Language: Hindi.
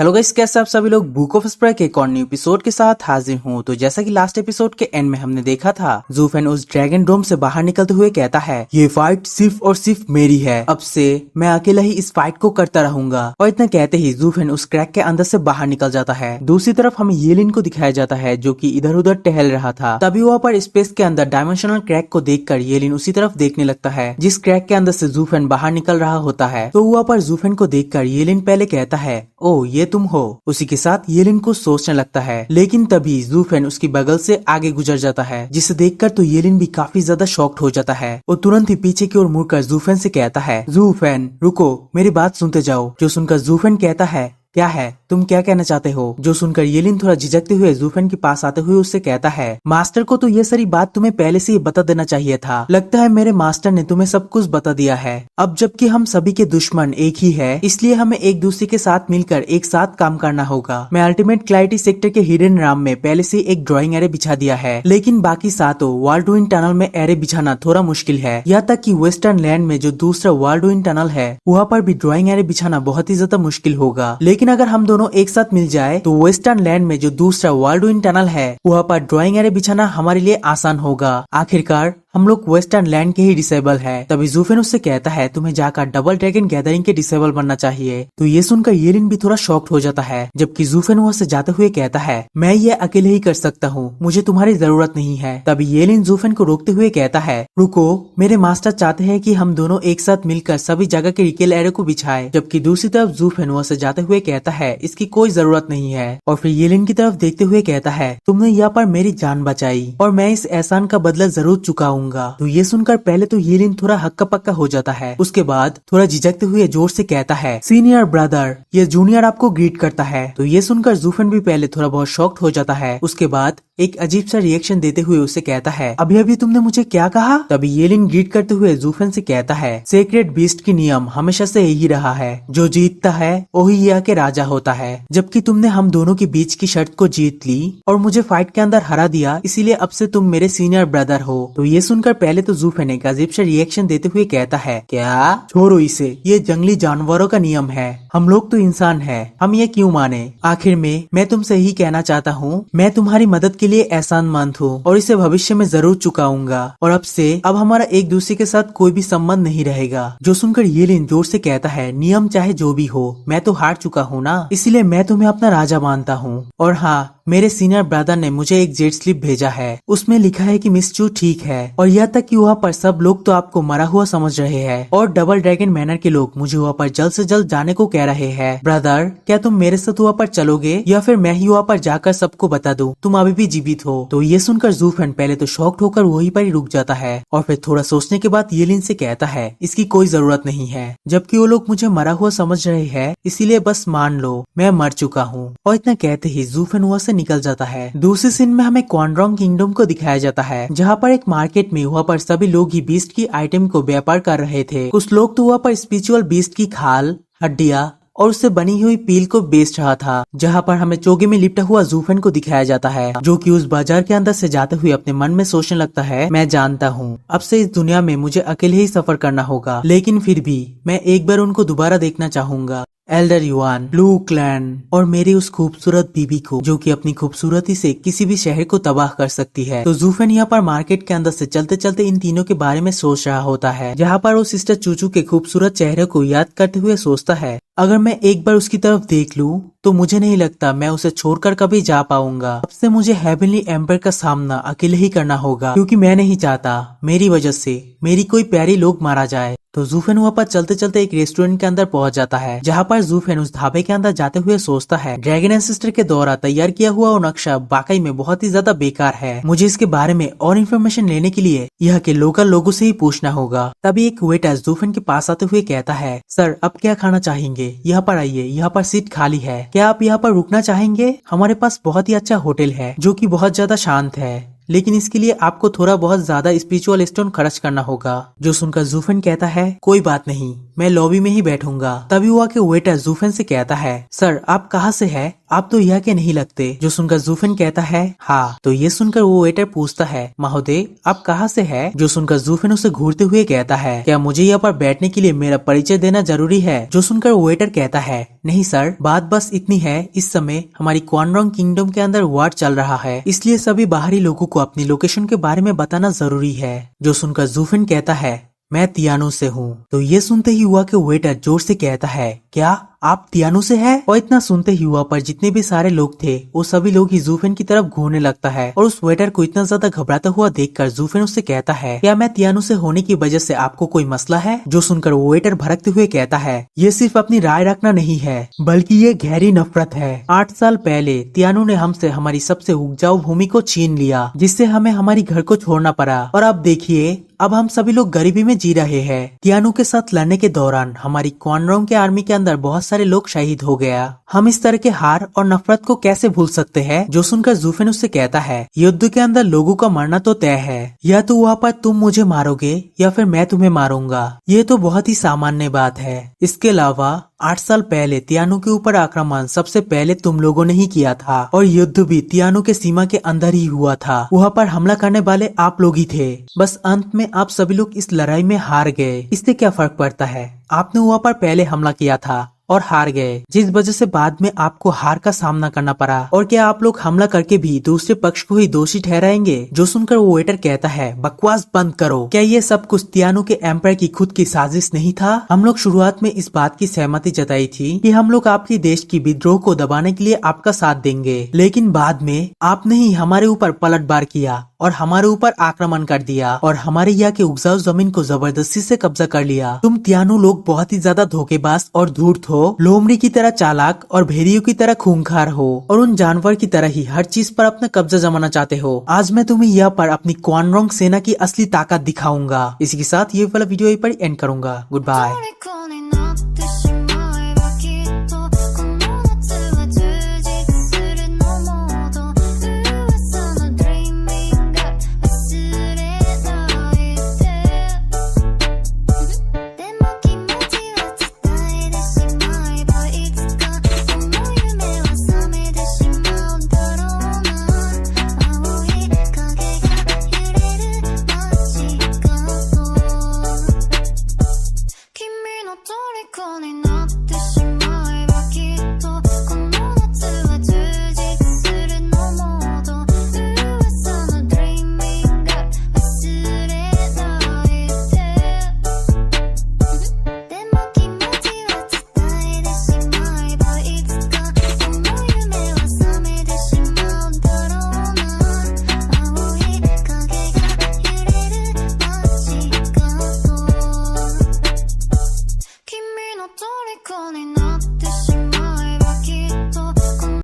हेलो गाइस, कैसे आप सभी लोग। बुक ऑफ स्प्राई के एक और न्यू एपिसोड के साथ हाजिर हूँ। तो जैसा कि लास्ट एपिसोड के एंड में हमने देखा था, ज़ूफेन उस ड्रैगन डोम से बाहर निकलते हुए कहता है, ये फाइट सिर्फ और सिर्फ मेरी है, अब से मैं अकेला ही इस फाइट को करता रहूंगा। और इतना कहते ही ज़ूफेन उस क्रैक के अंदर से बाहर निकल जाता है। दूसरी तरफ हमें येलिन को दिखाया जाता है, जो कि इधर उधर टहल रहा था। तभी वहाँ पर स्पेस के अंदर डायमेंशनल क्रैक को देखकर येलिन उसी तरफ देखने लगता है, जिस क्रैक के अंदर से ज़ूफेन बाहर निकल रहा होता है। तो वहाँ पर ज़ूफेन को देखकर येलिन पहले कहता है, ओ ये तुम हो। उसी के साथ येलिन को सोचने लगता है, लेकिन तभी ज़ूफेन उसकी बगल से आगे गुजर जाता है, जिसे देखकर तो येलिन भी काफी ज्यादा शॉक्ड हो जाता है। और तुरंत ही पीछे की ओर मुड़कर ज़ूफेन से कहता है, ज़ूफेन रुको, मेरी बात सुनते जाओ। जो सुनकर ज़ूफेन कहता है, क्या है, तुम क्या कहना चाहते हो। जो सुनकर येलिन थोड़ा झिझकते हुए ज़ूफेन के पास आते हुए उससे कहता है, मास्टर को तो ये सारी बात तुम्हें पहले से ही बता देना चाहिए था। लगता है मेरे मास्टर ने तुम्हें सब कुछ बता दिया है। अब जबकि हम सभी के दुश्मन एक ही है, इसलिए हमें एक दूसरे के साथ मिलकर एक साथ काम करना होगा। मैं अल्टीमेट क्लैरिटी सेक्टर के हिडन राम में पहले से एक ड्राइंग एरे बिछा दिया है, लेकिन बाकी सातों वाल्डुइन टनल में एरे बिछाना थोड़ा मुश्किल है। यहाँ तक कि वेस्टर्न लैंड में जो दूसरा वाल्डुइन टनल है, वहाँ पर भी ड्राइंग एरे बिछाना बहुत ही ज्यादा मुश्किल होगा। लेकिन अगर हम दोनों एक साथ मिल जाए तो वेस्टर्न लैंड में जो दूसरा वाल्डुइन टनल है, वहाँ पर ड्राइंग एरे बिछाना हमारे लिए आसान होगा। आखिरकार हम लोग वेस्टर्न लैंड के ही डिसेबल है। तभी ज़ूफेन उससे कहता है, तुम्हें जाकर डबल ड्रैगन गैदरिंग के डिसेबल बनना चाहिए। तो ये सुनकर येलिन भी थोड़ा शॉक्ड हो जाता है, जबकि ज़ूफेन वहाँ से जाते हुए कहता है, मैं ये अकेले ही कर सकता हूँ, मुझे तुम्हारी जरूरत नहीं है। तभी येलिन ज़ूफेन को रोकते हुए कहता है, रुको, मेरे मास्टर चाहते हैं कि हम दोनों एक साथ मिलकर सभी जगह के रिकेल एरे को बिछाए। जबकि दूसरी तरफ ज़ूफेन वहाँ से जाते हुए कहता है, इसकी कोई जरूरत नहीं है। और फिर येलिन की तरफ देखते हुए कहता है, तुमने यहाँ पर मेरी जान बचाई और मैं इस एहसान का बदला जरूर चुकाऊंगा। तो ये सुनकर पहले तो येलिन थोड़ा हक्का पक्का हो जाता है, उसके बाद थोड़ा झिझकते हुए जोर से कहता है, सीनियर ब्रदर, ये जूनियर आपको ग्रीट करता है। तो ये सुनकर ज़ूफेन भी पहले थोड़ा बहुत शॉक्ड हो जाता है, उसके बाद एक अजीब सा रिएक्शन देते हुए उससे कहता है, अभी अभी तुमने मुझे क्या कहा। तभी येलिन ग्रीट करते हुए ज़ूफेन से कहता है, सेक्रेट बीस्ट की नियम हमेशा से यही रहा है, जो जीतता है वही यहाँ के राजा होता है। जबकि तुमने हम दोनों के बीच की शर्त को जीत ली और मुझे फाइट के अंदर हरा दिया, इसीलिए अब से तुम मेरे सीनियर ब्रदर हो। तो ये सुनकर पहले तो ज़ूफेन एक अजीब सा रिएक्शन देते हुए कहता है, क्या, छोड़ो इसे, ये जंगली जानवरों का नियम है, हम लोग तो इंसान है, हम ये क्यों माने। आखिर में मैं तुमसे यही कहना चाहता हूँ, मैं तुम्हारी मदद के लिए एहसानमंद हूँ और इसे भविष्य में जरूर चुकाऊंगा। और अब हमारा एक दूसरे के साथ कोई भी संबंध नहीं रहेगा। जो सुनकर येलिन जोर से कहता है, नियम चाहे जो भी हो, मैं तो हार चुका हूँ ना, इसलिए मैं तुम्हें अपना राजा मानता हूँ। और हाँ, मेरे सीनियर ब्रदर ने मुझे एक जेट स्लिप भेजा है, उसमें लिखा है कि मिस चू ठीक है। और यह तक कि वहाँ पर सब लोग तो आपको मरा हुआ समझ रहे हैं और डबल ड्रैगन मैनर के लोग मुझे वहाँ पर जल्द से जल्द जाने को कह रहे हैं। ब्रदर, क्या तुम मेरे साथ वहाँ पर चलोगे या फिर मैं ही वहाँ पर जाकर सबको बता दूं तुम अभी भी जीवित हो। तो ये सुनकर ज़ूफेन पहले तो शॉक्ड होकर वहीं पर ही रुक जाता है और फिर थोड़ा सोचने के बाद येलिन से कहता है, इसकी कोई जरूरत नहीं है, जबकि वो लोग मुझे मरा हुआ समझ रहे हैं, इसीलिए बस मान लो मैं मर चुका हूँ। और इतना कहते ही ज़ूफेन वहाँ से निकल जाता है। दूसरे सीन में हमें क्वांड्रोंग किंगडम को दिखाया जाता है, जहाँ पर एक मार्केट में वहाँ पर सभी लोग ही बीस्ट की आइटम को व्यापार कर रहे थे। कुछ लोग तो वहाँ पर स्पिरिचुअल बीस्ट की खाल, हड्डियाँ और उससे बनी हुई पील को बेच रहा था। जहाँ पर हमें चोगे में लिपटा हुआ ज़ूफेन को दिखाया जाता है, जो कि उस बाजार के अंदर से जाते हुए अपने मन में सोचने लगता है, मैं जानता हूँ अब से इस दुनिया में मुझे अकेले ही सफर करना होगा, लेकिन फिर भी मैं एक बार उनको दोबारा देखना चाहूंगा, एल्डर युआन, ब्लू क्लैन और मेरी उस खूबसूरत बीबी को, जो कि अपनी खूबसूरती से किसी भी शहर को तबाह कर सकती है। तो ज़ूफेन यहाँ पर मार्केट के अंदर से चलते चलते इन तीनों के बारे में सोच रहा होता है, जहाँ पर वो सिस्टर चूचू के खूबसूरत चेहरे को याद करते हुए सोचता है, अगर मैं एक बार उसकी तरफ देख लूं तो मुझे नहीं लगता मैं उसे छोड़कर कभी जा पाऊंगा। अब से मुझे हेवनली एम्पायर का सामना अकेले ही करना होगा, क्योंकि मैं नहीं चाहता मेरी वजह से मेरी कोई प्यारी लोग मारा जाए। तो ज़ूफेन वहाँ पर चलते चलते एक रेस्टोरेंट के अंदर पहुंच जाता है, जहाँ पर ज़ूफेन उस ढाबे के अंदर जाते हुए सोचता है, ड्रैगन एंसेस्टर के द्वारा तैयार किया हुआ वो नक्शा वाकई में बहुत ही ज्यादा बेकार है, मुझे इसके बारे में और इन्फॉर्मेशन लेने के लिए यह के लोकल लोगों से ही पूछना होगा। तभी एक वेटर ज़ूफेन के पास आते हुए कहता है, सर अब क्या खाना चाहेंगे, यहाँ पर आइए, यहाँ पर सीट खाली है, क्या आप यहाँ पर रुकना चाहेंगे। हमारे पास बहुत ही अच्छा होटल है जो कि बहुत ज्यादा शांत है, लेकिन इसके लिए आपको थोड़ा बहुत ज्यादा स्पिरिचुअल स्टोन खर्च करना होगा। जो सुनकर ज़ूफेन कहता है, कोई बात नहीं, मैं लॉबी में ही बैठूंगा। तभी वहाँ के वेटर जूफेन से कहता है, सर आप कहाँ से है, आप तो यहाँ के नहीं लगते। जो सुनकर जूफेन कहता है, हाँ। तो ये सुनकर वो वेटर पूछता है, महोदय आप कहाँ से है। जो सुनकर जूफेन उसे घूरते हुए कहता है, क्या मुझे यहाँ पर बैठने के लिए मेरा परिचय देना जरूरी है। जो सुनकर वो वेटर कहता है, नहीं सर, बात बस इतनी है, इस समय हमारी क्वानरॉन्ग किंगडम के अंदर वार चल रहा है, इसलिए सभी बाहरी लोगों को अपनी लोकेशन के बारे में बताना जरूरी है। जो सुनकर जूफेन कहता है, मैं तियानो से हूँ। तो ये सुनते ही हुआ कि वेटर जोर से कहता है, क्या आप तियानो से है। और इतना सुनते ही हुआ पर जितने भी सारे लोग थे वो सभी लोग ही जूफेन की तरफ घूरने लगता है। और उस वेटर को इतना ज्यादा घबराता हुआ देखकर जूफेन उससे कहता है, क्या मैं तियानो से होने की वजह से आपको कोई मसला है। जो सुनकर वो वेटर भड़कते हुए कहता है, ये सिर्फ अपनी राय रखना नहीं है बल्कि ये गहरी नफरत है। 8 साल पहले तियानो ने हमसे हमारी सबसे उपजाऊ भूमि को छीन लिया, जिससे हमें हमारी घर को छोड़ना पड़ा। और अब देखिए, अब हम सभी लोग गरीबी में जी रहे हैं। तियानो के साथ लड़ने के दौरान हमारी क्वानरॉन्ग के आर्मी के अंदर बहुत सारे लोग शहीद हो गया। हम इस तरह के हार और नफरत को कैसे भूल सकते हैं। जो सुनकर जूफेन उससे कहता है, युद्ध के अंदर लोगों का मरना तो तय है, या तो वहाँ पर तुम मुझे मारोगे या फिर मैं तुम्हें मारूंगा। ये तो बहुत ही सामान्य बात है। इसके अलावा 8 साल पहले तियानो के ऊपर आक्रमण सबसे पहले तुम लोगों ने ही किया था और युद्ध भी तियानो के सीमा के अंदर ही हुआ था। वहाँ पर हमला करने वाले आप लोग ही थे। बस अंत में आप सभी लोग इस लड़ाई में हार गए। इससे क्या फर्क पड़ता है, आपने वहाँ पर पहले हमला किया था और हार गए, जिस वजह से बाद में आपको हार का सामना करना पड़ा। और क्या आप लोग हमला करके भी दूसरे पक्ष को ही दोषी ठहराएंगे। जो सुनकर वो वेटर कहता है, बकवास बंद करो। क्या ये सब कुछ तियानो के एम्पायर की खुद की साजिश नहीं था। हम लोग शुरुआत में इस बात की सहमति जताई थी कि हम लोग आपके देश की विद्रोह को दबाने के लिए आपका साथ देंगे, लेकिन बाद में आपने ही हमारे ऊपर पलटवार किया और हमारे ऊपर आक्रमण कर दिया और हमारे यहाँ के उपजाऊ जमीन को जबरदस्ती से कब्जा कर लिया। तुम तियानो लोग बहुत ही ज्यादा धोखेबाज और धूर्त हो, लोमड़ी की तरह चालाक और भेड़ियों की तरह खूंखार हो और उन जानवर की तरह ही हर चीज पर अपना कब्जा जमाना चाहते हो। आज मैं तुम्हें यहाँ पर अपनी क्वानरॉन्ग सेना की असली ताकत दिखाऊंगा। इसी के साथ ये वाला वीडियो यहीं पर एंड करूंगा। Good bye.